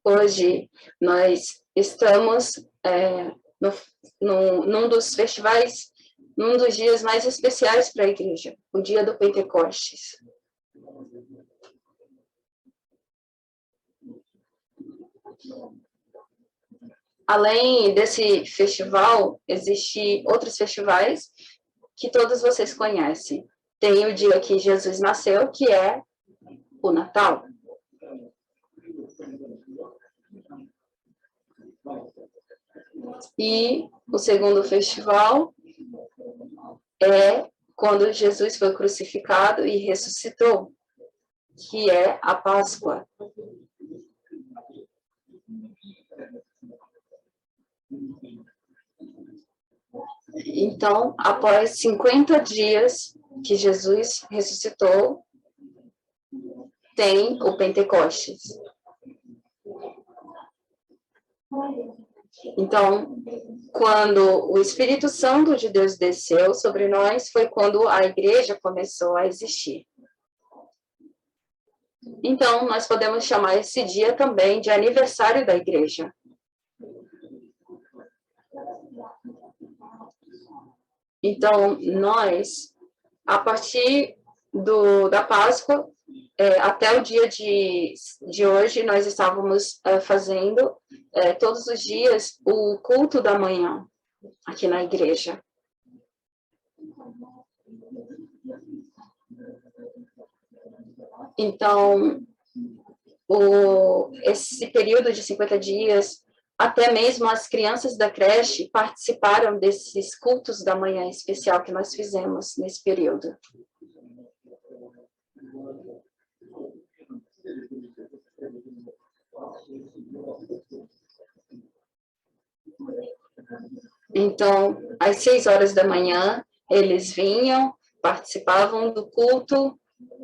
Hoje nós estamos num dos festivais, num dos dias mais especiais para a igreja, o dia do Pentecostes. Além desse festival, existem outros festivais que todos vocês conhecem. Tem o dia que Jesus nasceu, que é o Natal. E o segundo festival é quando Jesus foi crucificado e ressuscitou, que é a Páscoa. Então, após 50 dias que Jesus ressuscitou, tem o Pentecostes. Então, quando o Espírito Santo de Deus desceu sobre nós, foi quando a igreja começou a existir. Então, nós podemos chamar esse dia também de aniversário da igreja. Então, nós, a partir da Páscoa, até o dia de hoje, nós estávamos fazendo todos os dias o culto da manhã aqui na igreja. Então, esse período de 50 dias, até mesmo as crianças da creche participaram desses cultos da manhã especial que nós fizemos nesse período. Então, às 6 horas da manhã, eles vinham, participavam do culto,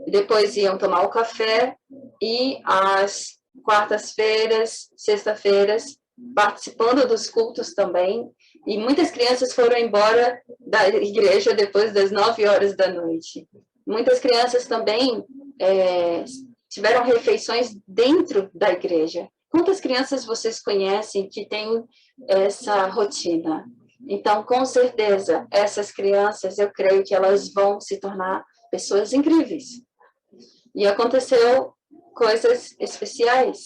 depois iam tomar o café, e às quartas-feiras, sexta-feiras, participando dos cultos também, e muitas crianças foram embora da igreja depois das 9 horas da noite. Muitas crianças também tiveram refeições dentro da igreja. Quantas crianças vocês conhecem que têm essa rotina? Então, com certeza, essas crianças, eu creio que elas vão se tornar pessoas incríveis. E aconteceu coisas especiais.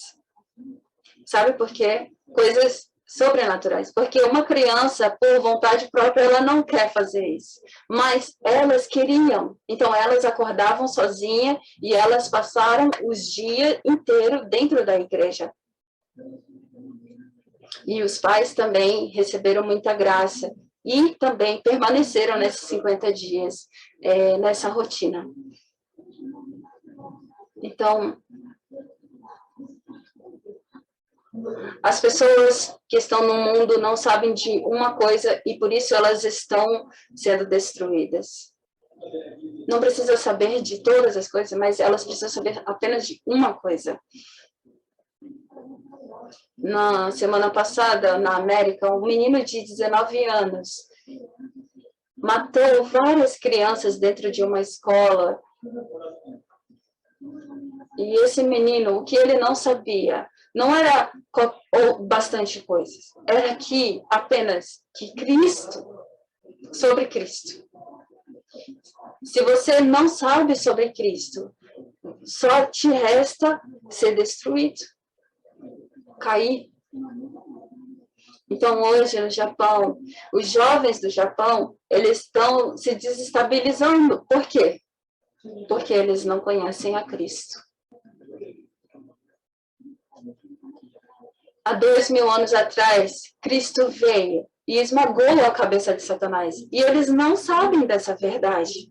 Sabe por quê? Coisas sobrenaturais. Porque uma criança, por vontade própria, ela não quer fazer isso. Mas elas queriam. Então, elas acordavam sozinhas e elas passaram os dias inteiros dentro da igreja. E os pais também receberam muita graça. E também permaneceram nesses 50 dias, nessa rotina. Então, as pessoas que estão no mundo não sabem de uma coisa e por isso elas estão sendo destruídas. Não precisa saber de todas as coisas, mas elas precisam saber apenas de uma coisa. Na semana passada, na América, um menino de 19 anos matou várias crianças dentro de uma escola. E esse menino, o que ele não sabia, não era bastante coisas, era que apenas que Cristo, sobre Cristo. Se você não sabe sobre Cristo, só te resta ser destruído, cair. Então, hoje, no Japão, os jovens do Japão, eles estão se desestabilizando. Por quê? Porque eles não conhecem a Cristo. Há 2000 anos atrás, Cristo veio e esmagou a cabeça de Satanás. E eles não sabem dessa verdade.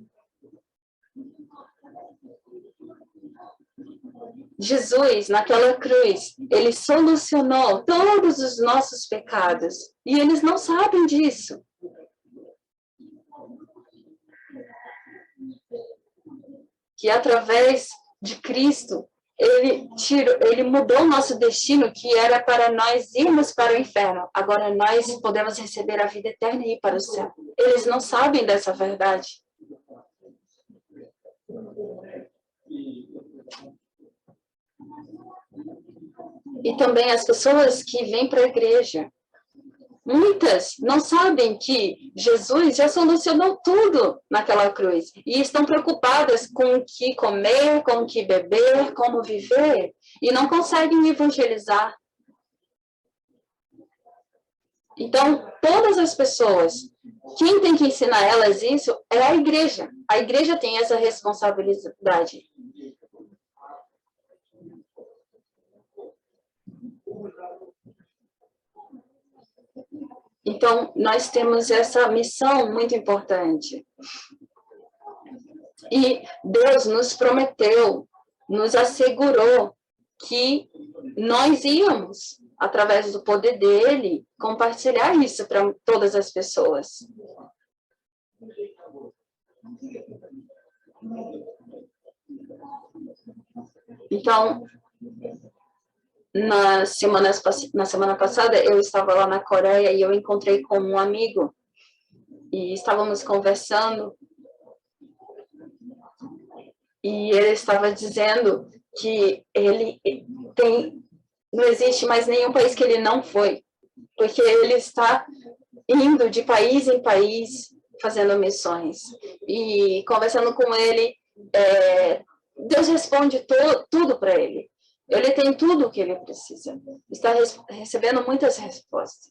Jesus, naquela cruz, ele solucionou todos os nossos pecados. E eles não sabem disso. Que através de Cristo, ele mudou o nosso destino, que era para nós irmos para o inferno. Agora nós podemos receber a vida eterna e ir para o céu. Eles não sabem dessa verdade. E também as pessoas que vêm para a igreja. Muitas não sabem que Jesus já solucionou tudo naquela cruz. E estão preocupadas com o que comer, com o que beber, como viver. E não conseguem evangelizar. Então, todas as pessoas, quem tem que ensinar elas isso é a igreja. A igreja tem essa responsabilidade. Então, nós temos essa missão muito importante. E Deus nos prometeu, nos assegurou que nós íamos, através do poder dele, compartilhar isso para todas as pessoas. Então, na semana passada, eu estava lá na Coreia e eu encontrei com um amigo e estávamos conversando e ele estava dizendo que não existe mais nenhum país que ele não foi, porque ele está indo de país em país fazendo missões. E conversando com ele, Deus responde tudo para ele. Ele tem tudo o que ele precisa. Está recebendo muitas respostas.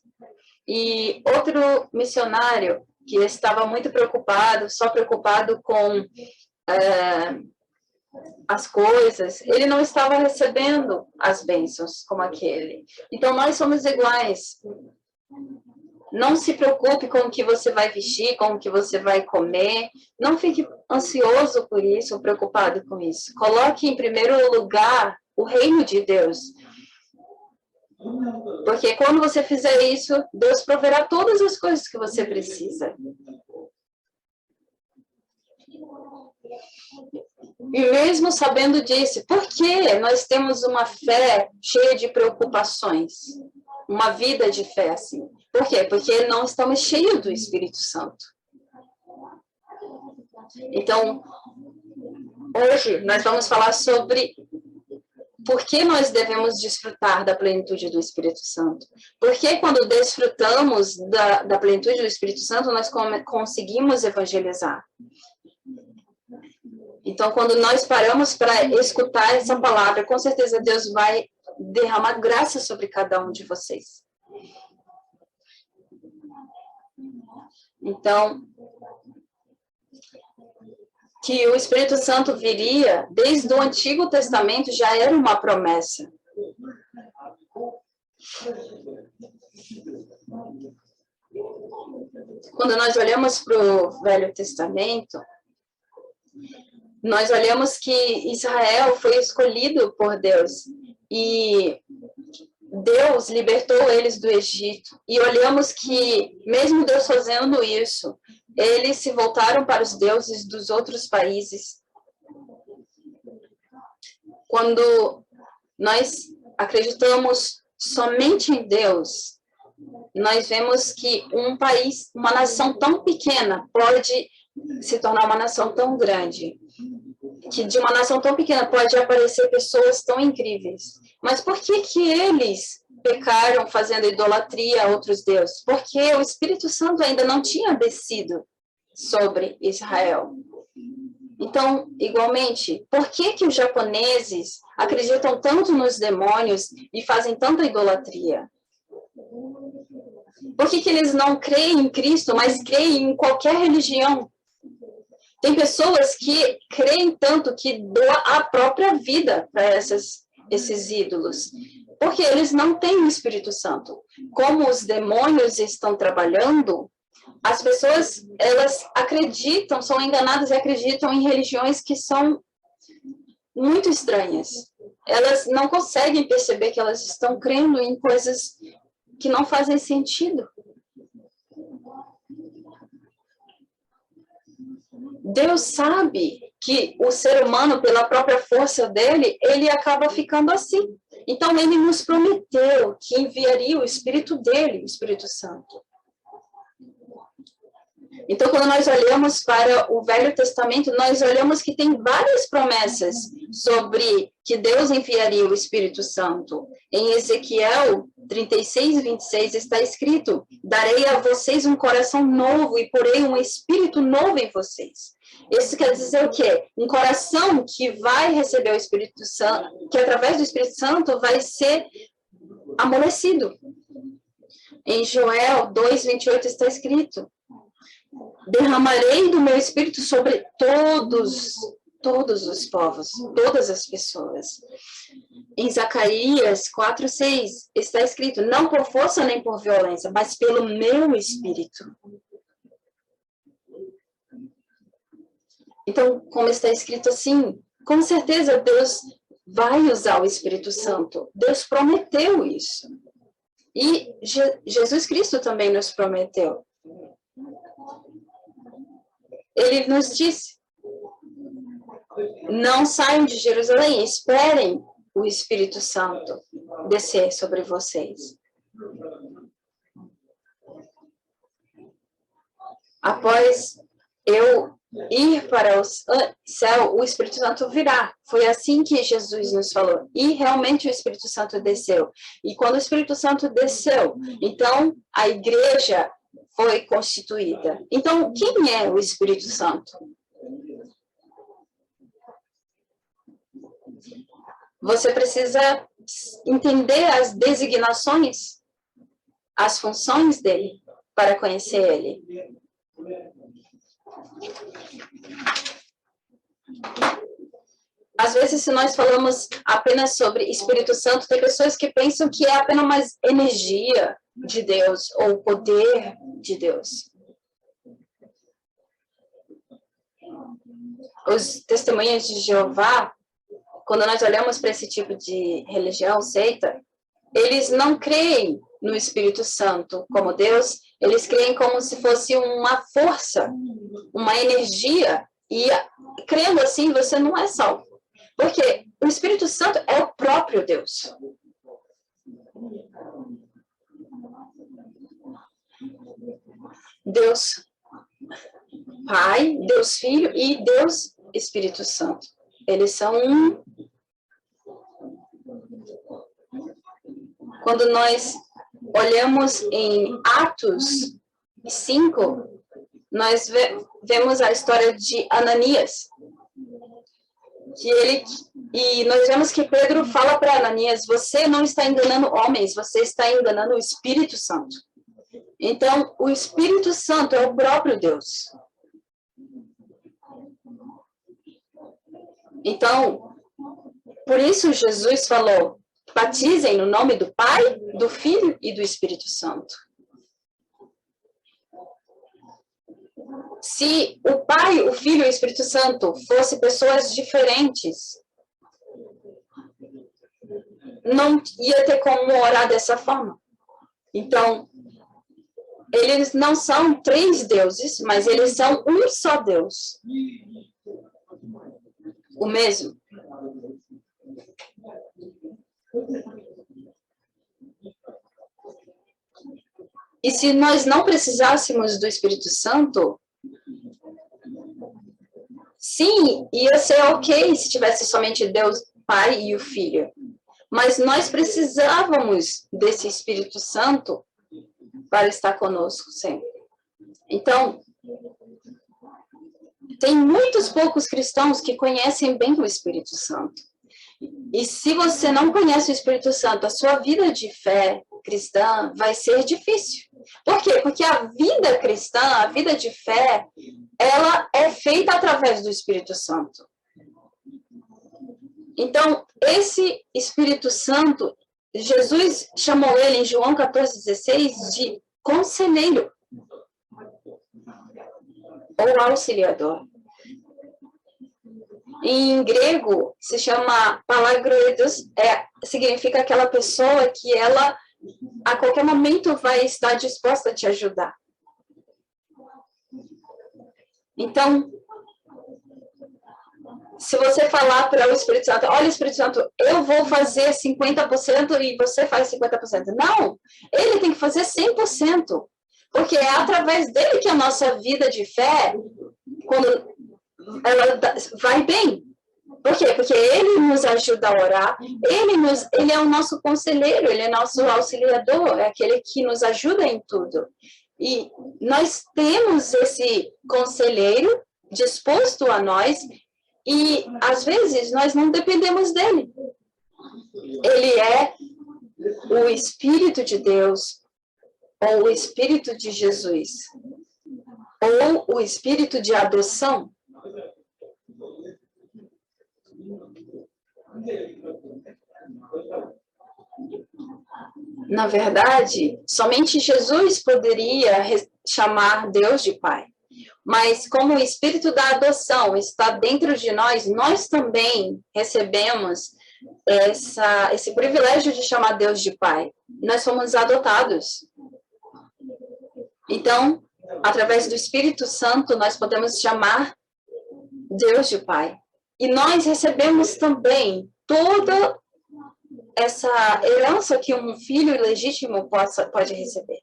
E outro missionário que estava muito preocupado, só preocupado com as coisas, ele não estava recebendo as bênçãos como aquele. Então, nós somos iguais. Não se preocupe com o que você vai vestir, com o que você vai comer. Não fique ansioso por isso, preocupado com isso. Coloque em primeiro lugar o reino de Deus. Porque quando você fizer isso, Deus proverá todas as coisas que você precisa. E mesmo sabendo disso, por que nós temos uma fé cheia de preocupações? Uma vida de fé assim. Por quê? Porque não estamos cheios do Espírito Santo. Então, hoje nós vamos falar sobre por que nós devemos desfrutar da plenitude do Espírito Santo. Porque quando desfrutamos da plenitude do Espírito Santo, nós conseguimos evangelizar. Então, quando nós paramos para escutar essa palavra, com certeza Deus vai derramar graça sobre cada um de vocês. Então, que o Espírito Santo viria, desde o Antigo Testamento, já era uma promessa. Quando nós olhamos para o Velho Testamento, nós olhamos que Israel foi escolhido por Deus e Deus libertou eles do Egito. E olhamos que, mesmo Deus fazendo isso, eles se voltaram para os deuses dos outros países. Quando nós acreditamos somente em Deus, nós vemos que um país, uma nação tão pequena, pode se tornar uma nação tão grande. Que de uma nação tão pequena pode aparecer pessoas tão incríveis. Mas por que eles pecaram fazendo idolatria a outros deuses? Porque o Espírito Santo ainda não tinha descido sobre Israel. Então, igualmente, por que os japoneses acreditam tanto nos demônios e fazem tanta idolatria? Por que eles não creem em Cristo, mas creem em qualquer religião? Tem pessoas que creem tanto que doam a própria vida para esses ídolos, porque eles não têm o Espírito Santo. Como os demônios estão trabalhando, as pessoas, elas acreditam, são enganadas e acreditam em religiões que são muito estranhas. Elas não conseguem perceber que elas estão crendo em coisas que não fazem sentido. Deus sabe que o ser humano, pela própria força dele, ele acaba ficando assim. Então, ele nos prometeu que enviaria o Espírito dele, o Espírito Santo. Então, quando nós olhamos para o Velho Testamento, nós olhamos que tem várias promessas sobre que Deus enviaria o Espírito Santo. Em Ezequiel 36, 26 está escrito: darei a vocês um coração novo e porei um espírito novo em vocês. Isso quer dizer o quê? Um coração que vai receber o Espírito Santo, que através do Espírito Santo vai ser amolecido. Em Joel 2, 28 está escrito: derramarei do meu espírito sobre todos os povos, todas as pessoas. Em Zacarias 4, 6 está escrito: não por força nem por violência, mas pelo meu espírito. Então, como está escrito assim, com certeza Deus vai usar o Espírito Santo. Deus prometeu isso. E Jesus Cristo também nos prometeu. Ele nos disse: não saiam de Jerusalém, esperem o Espírito Santo descer sobre vocês. Após eu ir para o céu, o Espírito Santo virá. Foi assim que Jesus nos falou. E realmente o Espírito Santo desceu. E quando o Espírito Santo desceu, então a igreja foi constituída. Então, quem é o Espírito Santo? Você precisa entender as designações, as funções dele, para conhecer ele. Às vezes, se nós falamos apenas sobre Espírito Santo, tem pessoas que pensam que é apenas uma energia de Deus ou poder de Deus. Os testemunhas de Jeová, quando nós olhamos para esse tipo de religião, seita, eles não creem no Espírito Santo como Deus, eles creem como se fosse uma força, uma energia, e crendo assim, você não é salvo. Porque o Espírito Santo é o próprio Deus. Deus Pai, Deus Filho e Deus Espírito Santo. Eles são um. Quando nós olhamos em Atos 5, nós vemos a história de Ananias. E nós vemos que Pedro fala para Ananias: você não está enganando homens, você está enganando o Espírito Santo. Então, o Espírito Santo é o próprio Deus. Então, por isso Jesus falou: batizem no nome do Pai, do Filho e do Espírito Santo. Se o Pai, o Filho e o Espírito Santo fossem pessoas diferentes, não ia ter como orar dessa forma. Então, eles não são três deuses, mas eles são um só Deus. O mesmo. E se nós não precisássemos do Espírito Santo, sim, ia ser ok se tivesse somente Deus, Pai e o Filho. Mas nós precisávamos desse Espírito Santo para estar conosco sempre. Então, tem muitos poucos cristãos que conhecem bem o Espírito Santo. E se você não conhece o Espírito Santo, a sua vida de fé cristã vai ser difícil. Por quê? Porque a vida cristã, a vida de fé, ela é feita através do Espírito Santo. Então, esse Espírito Santo, Jesus chamou ele em João 14,16 de conselheiro ou auxiliador. Em grego, se chama palagroidos, significa aquela pessoa que ela, a qualquer momento, vai estar disposta a te ajudar. Então, se você falar para o Espírito Santo: olha, Espírito Santo, eu vou fazer 50% e você faz 50%. Não, ele tem que fazer 100%. Porque é através dele que a nossa vida de fé, quando ela vai bem. Por quê? Porque ele nos ajuda a orar, ele é o nosso conselheiro, ele é nosso auxiliador, é aquele que nos ajuda em tudo. E nós temos esse conselheiro disposto a nós, e às vezes nós não dependemos dele. Ele é o Espírito de Deus, ou o Espírito de Jesus, ou o Espírito de adoção. Na verdade, somente Jesus poderia chamar Deus de Pai. Mas como o Espírito da adoção está dentro de nós, nós também recebemos esse privilégio de chamar Deus de Pai. Nós somos adotados. Então, através do Espírito Santo, nós podemos chamar Deus de Pai. E nós recebemos também toda essa herança que um filho legítimo pode receber.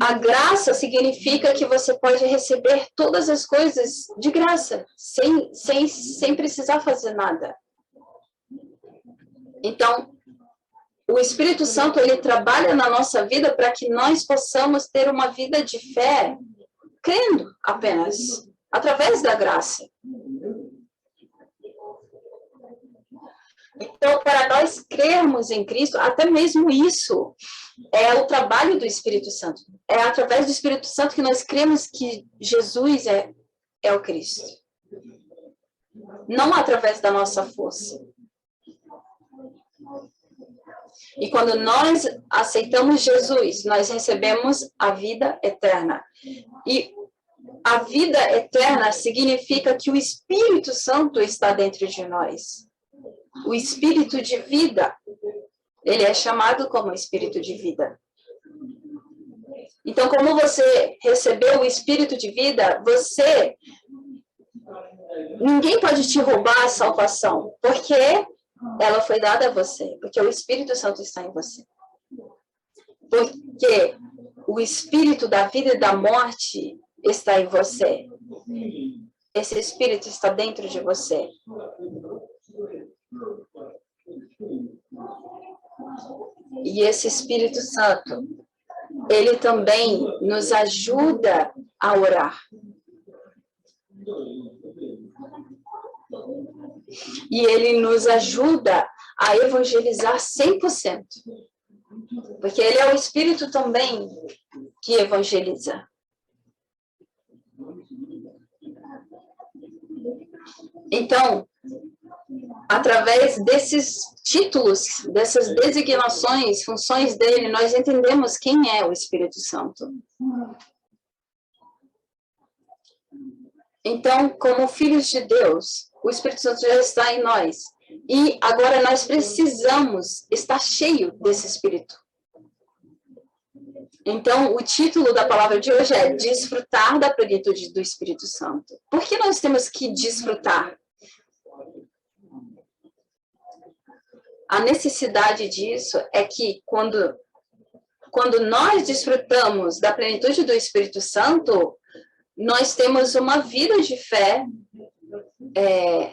A graça significa que você pode receber todas as coisas de graça, sem precisar fazer nada. Então, o Espírito Santo, ele trabalha na nossa vida para que nós possamos ter uma vida de fé, crendo apenas, através da graça. Então, para nós crermos em Cristo, até mesmo isso é o trabalho do Espírito Santo. É através do Espírito Santo que nós cremos que Jesus é o Cristo. Não através da nossa força. E quando nós aceitamos Jesus, nós recebemos a vida eterna. E a vida eterna significa que o Espírito Santo está dentro de nós. O Espírito de vida, ele é chamado como Espírito de vida. Então, como você recebeu o Espírito de vida, ninguém pode te roubar a salvação, porque ela foi dada a você, porque o Espírito Santo está em você. Porque o Espírito da vida e da morte está em você. Esse Espírito está dentro de você. E esse Espírito Santo, ele também nos ajuda a orar. E ele nos ajuda a evangelizar 100%. Porque ele é o Espírito também que evangeliza. Então, através desses títulos, dessas designações, funções dele, nós entendemos quem é o Espírito Santo. Então, como filhos de Deus, o Espírito Santo já está em nós. E agora nós precisamos estar cheio desse Espírito. Então, o título da palavra de hoje é desfrutar da plenitude do Espírito Santo. Por que nós temos que desfrutar? A necessidade disso é que quando nós desfrutamos da plenitude do Espírito Santo, nós temos uma vida de fé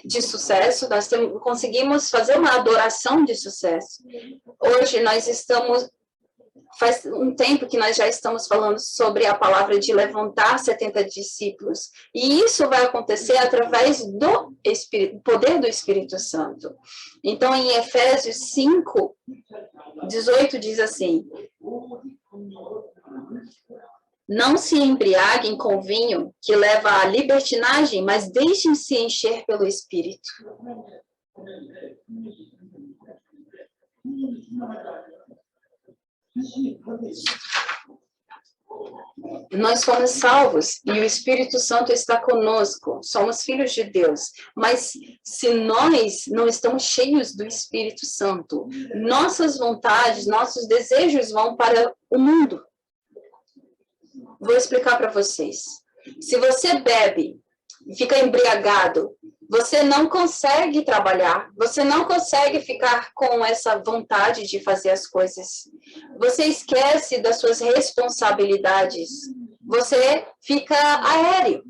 de sucesso, nós conseguimos fazer uma adoração de sucesso. Hoje nós faz um tempo que nós já estamos falando sobre a palavra de levantar 70 discípulos. E isso vai acontecer através do poder do Espírito Santo. Então, em Efésios 5, 18 diz assim: não se embriaguem com vinho que leva à libertinagem, mas deixem-se encher pelo Espírito. Nós fomos salvos e o Espírito Santo está conosco, somos filhos de Deus, mas se nós não estamos cheios do Espírito Santo, nossas vontades, nossos desejos vão para o mundo. Vou explicar para vocês. Se você bebe e fica embriagado você não consegue trabalhar, você não consegue ficar com essa vontade de fazer as coisas. Você esquece das suas responsabilidades. Você fica aéreo.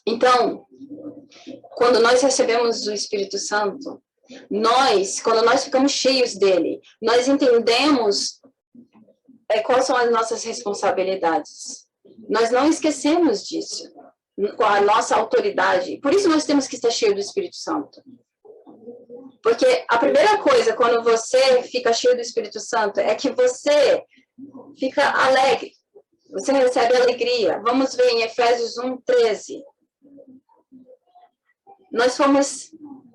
Então, quando nós recebemos o Espírito Santo, quando nós ficamos cheios dele, nós entendemos quais são as nossas responsabilidades. Nós não esquecemos disso, com a nossa autoridade. Por isso nós temos que estar cheio do Espírito Santo. Porque a primeira coisa, quando você fica cheio do Espírito Santo, é que você fica alegre. Você recebe alegria. Vamos ver em Efésios 1:13. Nós fomos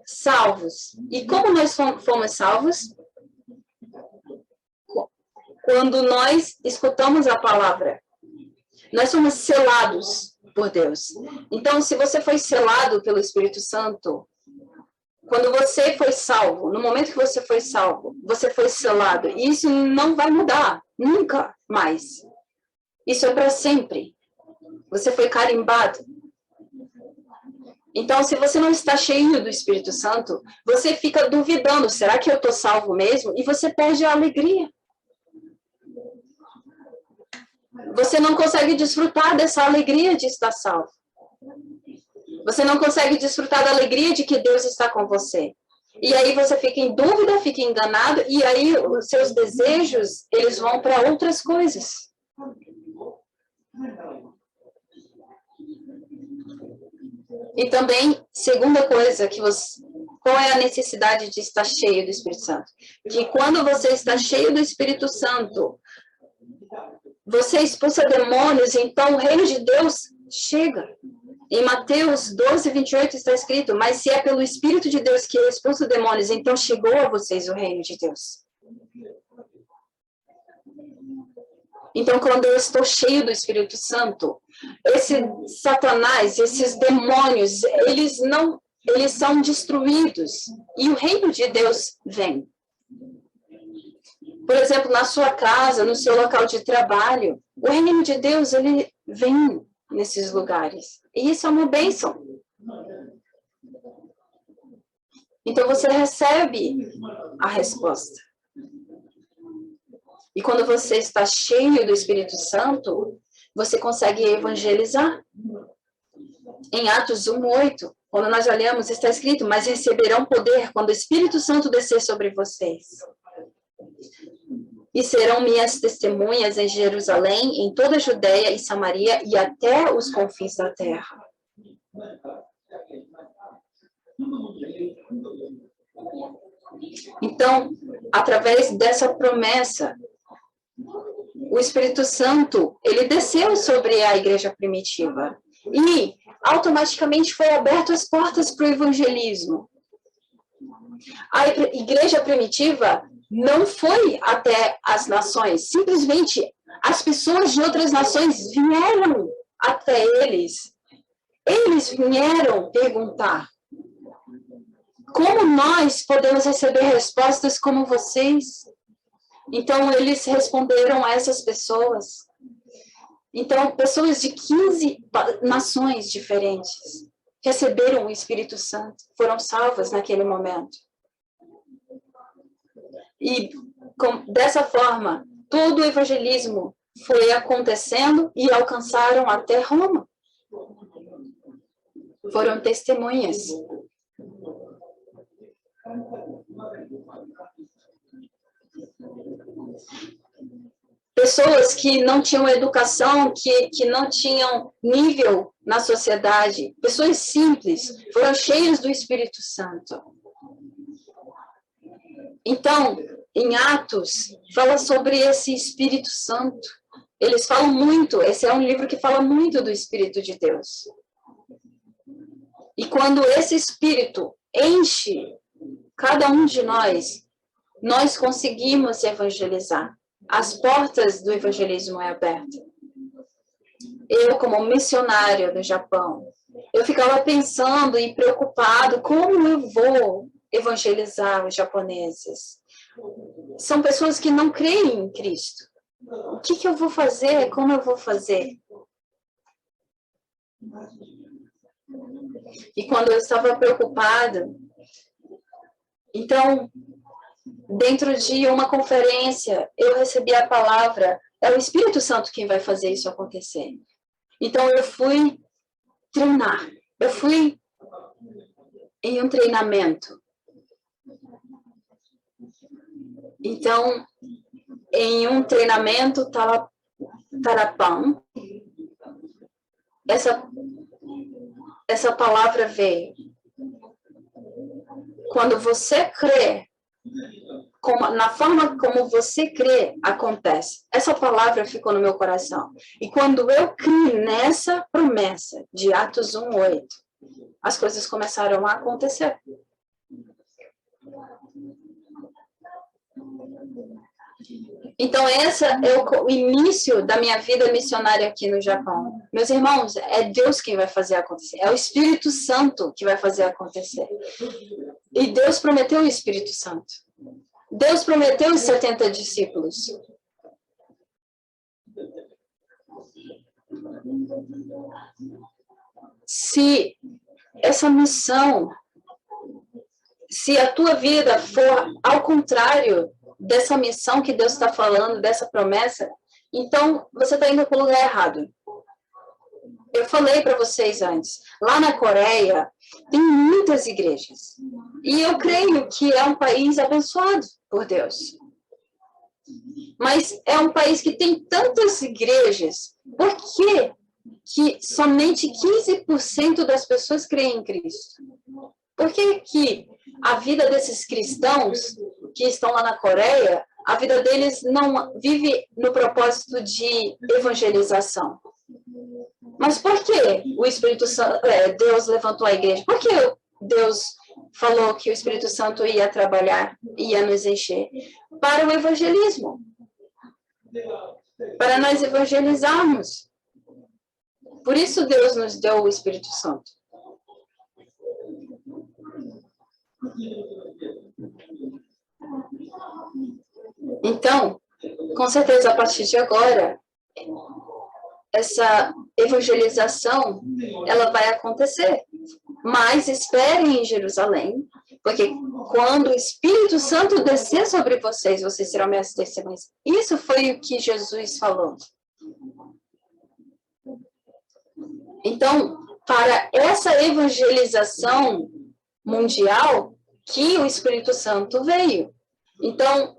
salvos. E como nós fomos salvos? Quando nós escutamos a palavra. Nós somos selados por Deus. Então, se você foi selado pelo Espírito Santo, quando você foi salvo, no momento que você foi salvo, você foi selado. E isso não vai mudar, nunca mais. Isso é para sempre. Você foi carimbado. Então, se você não está cheio do Espírito Santo, você fica duvidando, será que eu estou salvo mesmo? E você perde a alegria. Você não consegue desfrutar dessa alegria de estar salvo. Você não consegue desfrutar da alegria de que Deus está com você. E aí você fica em dúvida, fica enganado, e aí os seus desejos, eles vão para outras coisas. E também, segunda coisa, qual é a necessidade de estar cheio do Espírito Santo? Que quando você está cheio do Espírito Santo, você expulsa demônios, então o reino de Deus chega. Em Mateus 12:28 está escrito, mas se é pelo Espírito de Deus que eu expulso demônios, então chegou a vocês o reino de Deus. Então, quando eu estou cheio do Espírito Santo, esse Satanás, esses demônios, eles são destruídos. E o reino de Deus vem. Por exemplo, na sua casa, no seu local de trabalho, o reino de Deus, ele vem nesses lugares. E isso é uma bênção. Então, você recebe a resposta. E quando você está cheio do Espírito Santo, você consegue evangelizar. Em Atos 1:8, quando nós olhamos, está escrito, mas receberão poder quando o Espírito Santo descer sobre vocês. E serão minhas testemunhas em Jerusalém, em toda a Judeia e Samaria e até os confins da terra. Então, através dessa promessa, o Espírito Santo, ele desceu sobre a igreja primitiva e automaticamente foi aberto as portas para o evangelismo. A igreja primitiva não foi até as nações, simplesmente as pessoas de outras nações vieram até eles. Eles vieram perguntar: como nós podemos receber respostas como vocês? Então, eles responderam a essas pessoas. Então, pessoas de 15 nações diferentes receberam o Espírito Santo, foram salvas naquele momento. E dessa forma, todo o evangelismo foi acontecendo e alcançaram até Roma. Foram testemunhas. Pessoas que não tinham educação, que não tinham nível na sociedade, pessoas simples, foram cheias do Espírito Santo. Então, em Atos, fala sobre esse Espírito Santo. Eles falam muito, esse é um livro que fala muito do Espírito de Deus. E quando esse Espírito enche cada um de nós conseguimos evangelizar. As portas do evangelismo é aberta. Eu, como missionária do Japão, eu ficava pensando e preocupado como eu vou evangelizar os japoneses. São pessoas que não creem em Cristo. O que eu vou fazer? Como eu vou fazer? E quando eu estava preocupada, então, dentro de uma conferência, eu recebi a palavra, é o Espírito Santo quem vai fazer isso acontecer. Então, eu fui treinar. Eu fui em um treinamento. Então, em um treinamento, Tarapam, essa palavra veio. Quando você crê, na forma como você crê, acontece. Essa palavra ficou no meu coração. E quando eu criei nessa promessa de Atos 1:8, as coisas começaram a acontecer. Então, esse é o início da minha vida missionária aqui no Japão. Meus irmãos, é Deus quem vai fazer acontecer. É o Espírito Santo que vai fazer acontecer. E Deus prometeu o Espírito Santo. Deus prometeu os 70 discípulos. Se essa missão, se a tua vida for ao contrário dessa missão que Deus está falando, dessa promessa, então você está indo para o lugar errado. Eu falei para vocês antes, lá na Coreia tem muitas igrejas. E eu creio que é um país abençoado por Deus. Mas é um país que tem tantas igrejas. Por que somente 15% das pessoas creem em Cristo? Por que a vida desses cristãos que estão lá na Coreia, a vida deles não vive no propósito de evangelização? Mas por que o Espírito Santo, Deus levantou a igreja? Por que Deus falou que o Espírito Santo ia trabalhar, ia nos encher? Para o evangelismo. Para nós evangelizarmos. Por isso Deus nos deu o Espírito Santo. Então, com certeza, a partir de agora, essa evangelização, ela vai acontecer. Mas esperem em Jerusalém, porque quando o Espírito Santo descer sobre vocês, vocês serão minhas testemunhas. Isso foi o que Jesus falou. Então, para essa evangelização mundial, que o Espírito Santo veio. Então,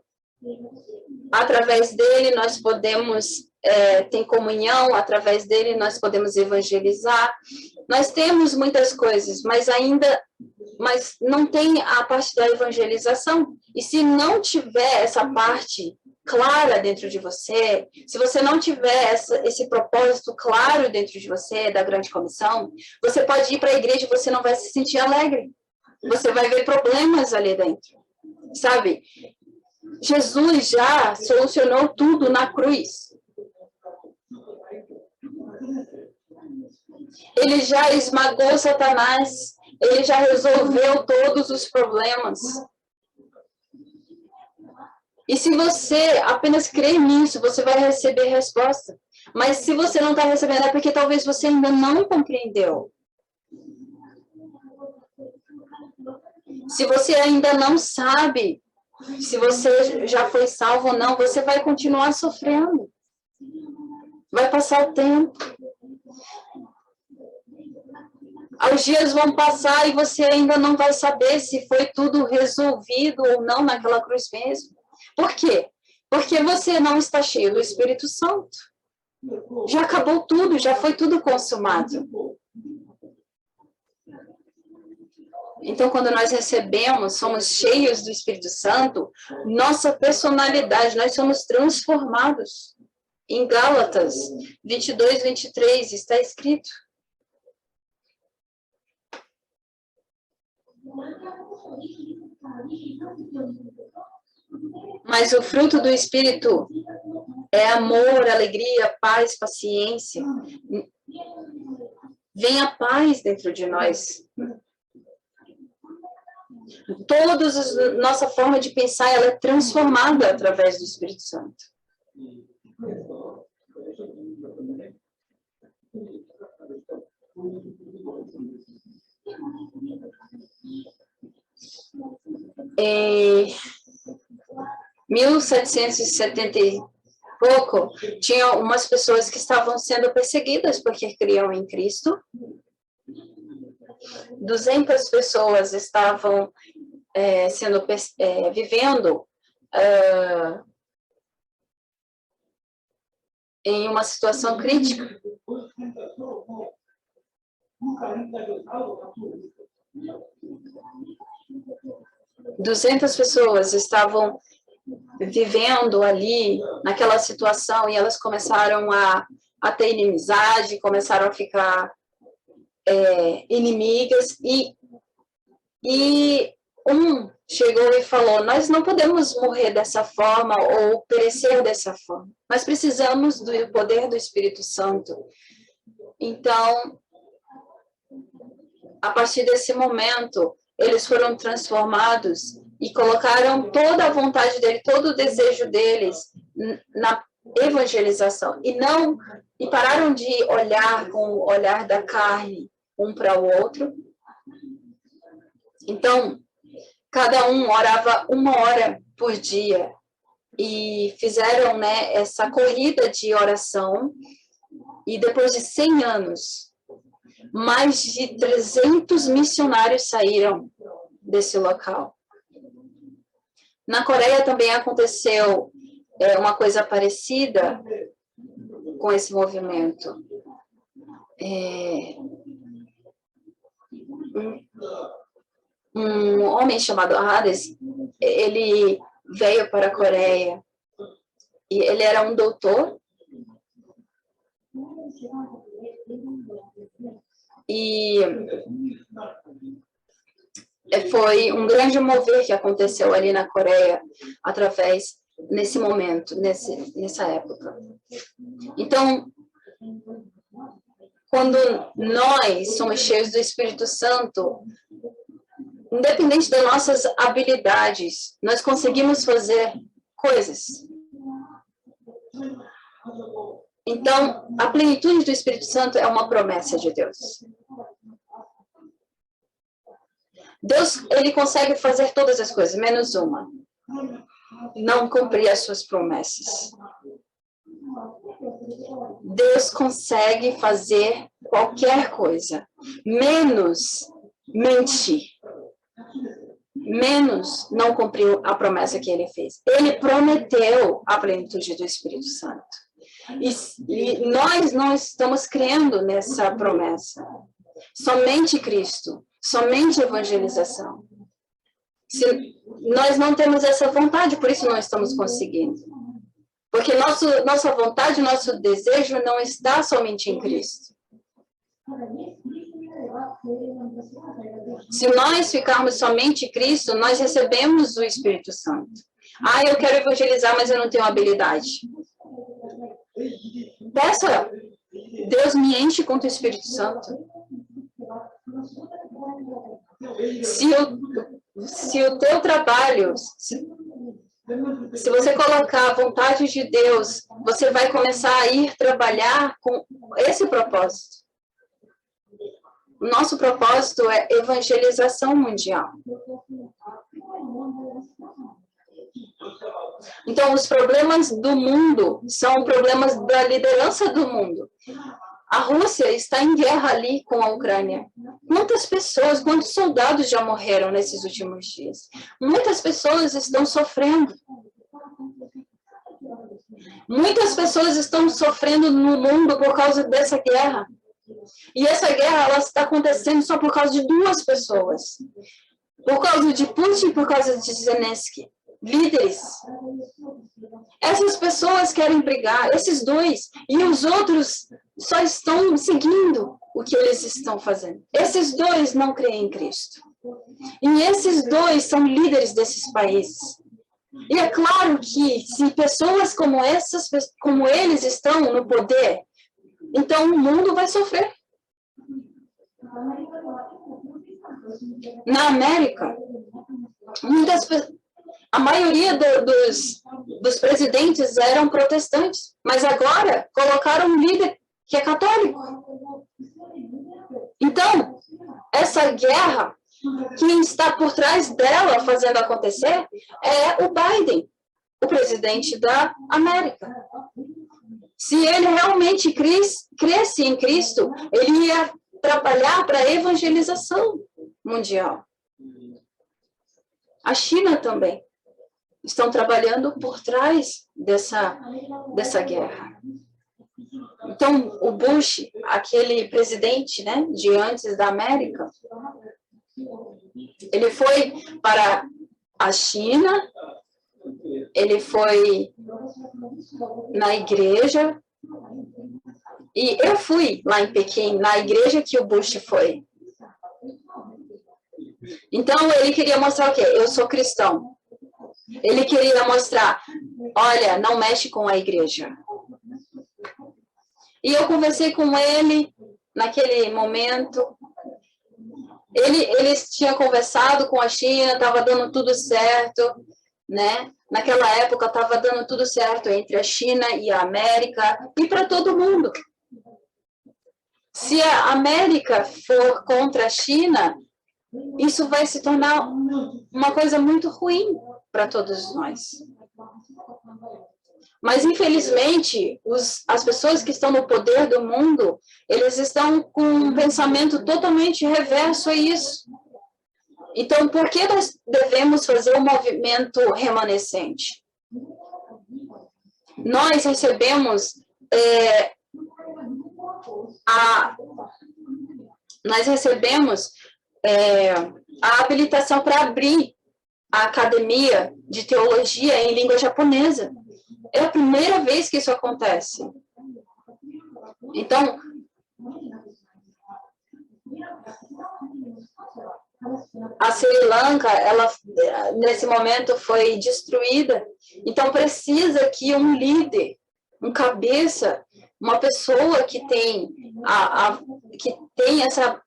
através dele, nós podemos ter comunhão, através dele, nós podemos evangelizar. Nós temos muitas coisas, mas não tem a parte da evangelização. E se não tiver essa parte clara dentro de você, se você não tiver esse propósito claro dentro de você, da grande comissão, você pode ir para a igreja e você não vai se sentir alegre. Você vai ver problemas ali dentro, sabe? Jesus já solucionou tudo na cruz. Ele já esmagou Satanás. Ele já resolveu todos os problemas. E se você apenas crer nisso, você vai receber resposta. Mas se você não está recebendo, é porque talvez você ainda não compreendeu. Se você ainda não sabe se você já foi salvo ou não, você vai continuar sofrendo. Vai passar o tempo. Os dias vão passar e você ainda não vai saber se foi tudo resolvido ou não naquela cruz mesmo. Por quê? Porque você não está cheio do Espírito Santo. Já acabou tudo, já foi tudo consumado. Então, quando nós recebemos, somos cheios do Espírito Santo, nossa personalidade, nós somos transformados. Em Gálatas 22, 23, está escrito. Mas o fruto do Espírito é amor, alegria, paz, paciência. Vem a paz dentro de nós. Nossa forma de pensar ela é transformada através do Espírito Santo. Em 1770 e pouco, tinha umas pessoas que estavam sendo perseguidas porque criam em Cristo. 200 pessoas estavam vivendo em uma situação crítica. Duzentas pessoas estavam vivendo ali, naquela situação, e elas começaram a ter inimizade, começaram a ficar inimigas, e um chegou e falou: nós não podemos morrer dessa forma ou perecer dessa forma. Nós precisamos do poder do Espírito Santo. Então, a partir desse momento, eles foram transformados e colocaram toda a vontade dele, todo o desejo deles na evangelização. E pararam de olhar com o olhar da carne um para o outro. Então, cada um orava 1 hora por dia e fizeram, né, essa corrida de oração. E depois de 100 anos, mais de 300 missionários saíram desse local. Na Coreia também aconteceu uma coisa parecida com esse movimento. Um homem chamado Hades, ele veio para a Coreia e ele era um doutor. E foi um grande mover que aconteceu ali na Coreia nesse momento, nessa época. Então, quando nós somos cheios do Espírito Santo, independente das nossas habilidades, nós conseguimos fazer coisas. Então, a plenitude do Espírito Santo é uma promessa de Deus. Deus, ele consegue fazer todas as coisas, menos uma. Não cumprir as suas promessas. Deus consegue fazer qualquer coisa, menos mentir. Menos não cumprir a promessa que ele fez. Ele prometeu a plenitude do Espírito Santo. E nós não estamos crendo nessa promessa. Somente Cristo, somente evangelização. Nós não temos essa vontade, por isso não estamos conseguindo. Porque nossa vontade, nosso desejo não está somente em Cristo. Se nós ficarmos somente em Cristo, nós recebemos o Espírito Santo. Eu quero evangelizar, mas eu não tenho habilidade. Peça, Deus me enche com o Espírito Santo. Se o teu trabalho, se você colocar a vontade de Deus, você vai começar a ir trabalhar com esse propósito. O nosso propósito é evangelização mundial. Então, os problemas do mundo são problemas da liderança do mundo. A Rússia está em guerra ali com a Ucrânia. Quantas pessoas, quantos soldados já morreram nesses últimos dias? Muitas pessoas estão sofrendo. Muitas pessoas estão sofrendo no mundo por causa dessa guerra. E essa guerra ela está acontecendo só por causa de 2 pessoas. Por causa de Putin e por causa de Zelensky. Líderes. Essas pessoas querem brigar, esses 2. E os outros só estão seguindo o que eles estão fazendo. Esses 2 não creem em Cristo. E esses 2 são líderes desses países. E é claro que se pessoas como eles estão no poder, então o mundo vai sofrer. Na América, a maioria dos presidentes eram protestantes, mas agora colocaram um líder que é católico. Então, essa guerra quem está por trás dela fazendo acontecer é o Biden, o presidente da América. Se ele realmente cresce em Cristo, ele ia trabalhar para a evangelização mundial. A China também estão trabalhando por trás dessa guerra. Então, o Bush, aquele presidente, né, de antes da América, ele foi para a China, ele foi na igreja, e eu fui lá em Pequim, na igreja que o Bush foi. Então, ele queria mostrar o quê? Eu sou cristão. Ele queria mostrar, olha, não mexe com a igreja. E eu conversei com ele naquele momento. Ele tinha conversado com a China, estava dando tudo certo, né? Naquela época estava dando tudo certo entre a China e a América e para todo mundo. Se a América for contra a China, isso vai se tornar uma coisa muito ruim para todos nós. Mas, infelizmente, as pessoas que estão no poder do mundo, eles estão com um pensamento totalmente reverso a isso. Então, por que nós devemos fazer um movimento remanescente? Nós recebemos a habilitação para abrir a academia de teologia em língua japonesa. É a primeira vez que isso acontece. Então, a Sri Lanka, ela nesse momento foi destruída. Então, precisa que um líder, um cabeça, uma pessoa que tem essa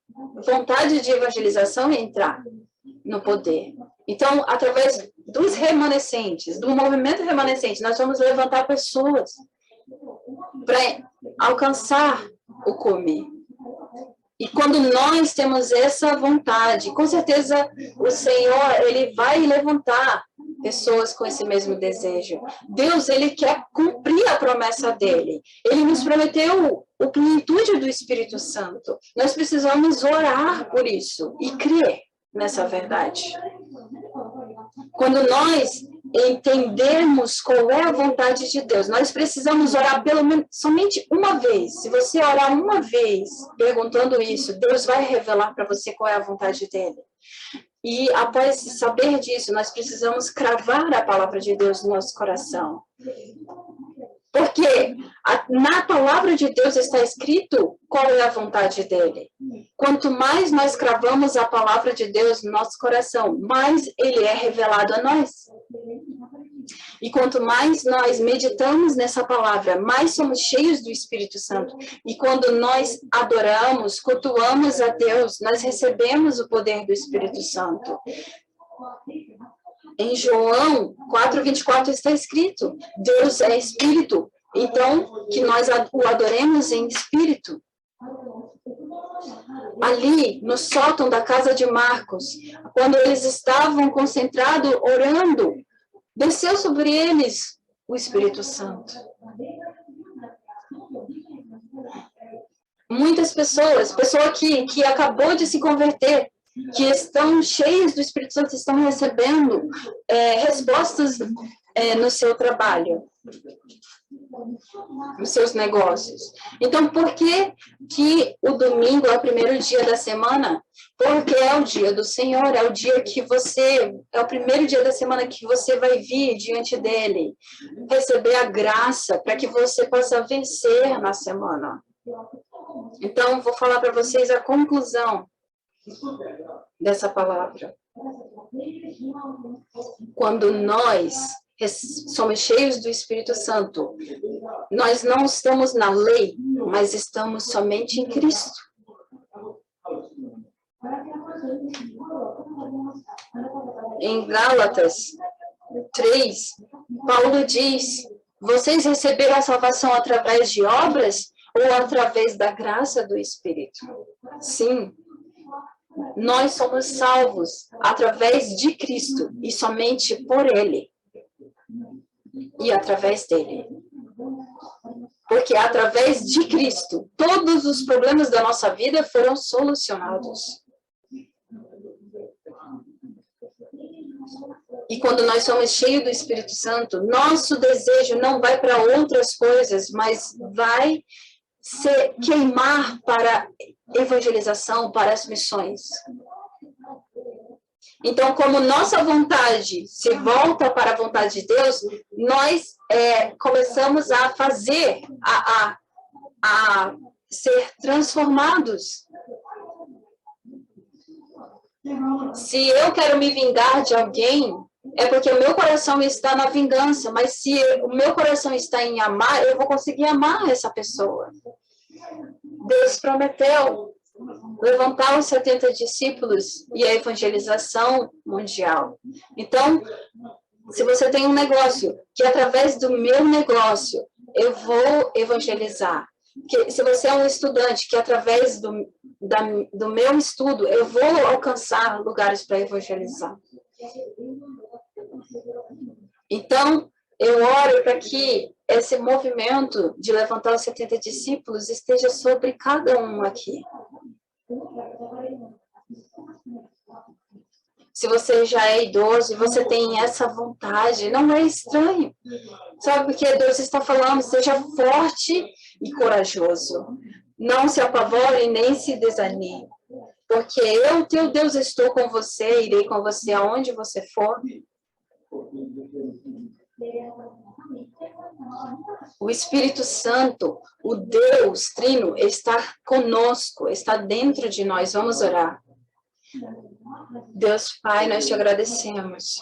vontade de evangelização entrar no poder. Então, através dos remanescentes, do movimento remanescente, nós vamos levantar pessoas para alcançar o cume. E quando nós temos essa vontade, com certeza o Senhor, ele vai levantar pessoas com esse mesmo desejo. Deus, ele quer cumprir a promessa dele. Ele nos prometeu a plenitude do Espírito Santo. Nós precisamos orar por isso e crer nessa verdade. Quando nós entendermos qual é a vontade de Deus, nós precisamos orar pelo menos somente uma vez. Se você orar uma vez perguntando isso, Deus vai revelar para você qual é a vontade dele. E após saber disso, nós precisamos cravar a palavra de Deus no nosso coração. Porque na palavra de Deus está escrito qual é a vontade dele. Quanto mais nós cravamos a palavra de Deus no nosso coração, mais ele é revelado a nós. E quanto mais nós meditamos nessa palavra, mais somos cheios do Espírito Santo. E quando nós adoramos, cultuamos a Deus, nós recebemos o poder do Espírito Santo. Em João 4:24 está escrito, Deus é Espírito, então que nós o adoremos em Espírito. Ali, no sótão da casa de Marcos, quando eles estavam concentrados, orando, desceu sobre eles o Espírito Santo. Muitas pessoas que acabou de se converter, que estão cheias do Espírito Santo, estão recebendo respostas no seu trabalho, nos seus negócios. Então, por que o domingo é o primeiro dia da semana? Porque é o dia do Senhor, é o dia que é o primeiro dia da semana que você vai vir diante dele, receber a graça para que você possa vencer na semana. Então, vou falar para vocês a conclusão dessa palavra. Quando nós somos cheios do Espírito Santo, nós não estamos na lei, mas estamos somente em Cristo. Em Gálatas 3, Paulo diz, vocês receberam a salvação através de obras ou através da graça do Espírito? Sim. Nós somos salvos através de Cristo e somente por Ele. E através dele. Porque através de Cristo, todos os problemas da nossa vida foram solucionados. E quando nós somos cheios do Espírito Santo, nosso desejo não vai para outras coisas, mas vai se queimar para evangelização, para as missões. Então, como nossa vontade se volta para a vontade de Deus, nós começamos a fazer, a ser transformados. Se eu quero me vingar de alguém, é porque o meu coração está na vingança, mas se o meu coração está em amar, eu vou conseguir amar essa pessoa. Deus prometeu levantar os 70 discípulos e a evangelização mundial. Então, se você tem um negócio, que através do meu negócio eu vou evangelizar. Se você é um estudante, que através do meu estudo eu vou alcançar lugares para evangelizar. Então, eu oro para que esse movimento de levantar os 70 discípulos esteja sobre cada um aqui. Se você já é idoso e você tem essa vontade, não é estranho. Sabe porque Deus está falando? Seja forte e corajoso. Não se apavore nem se desanime. Porque eu, teu Deus, estou com você, irei com você aonde você for. O Espírito Santo, o Deus Trino, está conosco, está dentro de nós. Vamos orar. Deus Pai, nós te agradecemos.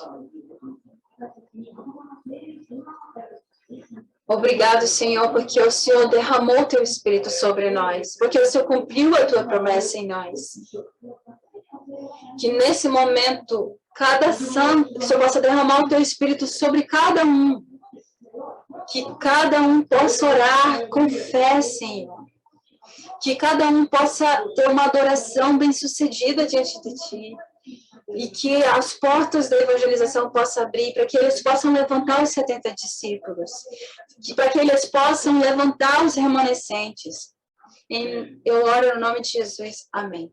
Obrigado, Senhor, porque o Senhor derramou o teu Espírito sobre nós, porque o Senhor cumpriu a tua promessa em nós. Que nesse momento, cada santo, o Senhor possa derramar o teu Espírito sobre cada um. Que cada um possa orar com fé, Senhor. Que cada um possa ter uma adoração bem-sucedida diante de Ti. E que as portas da evangelização possam abrir, para que eles possam levantar os 70 discípulos. Para que eles possam levantar os remanescentes. Eu oro no nome de Jesus. Amém.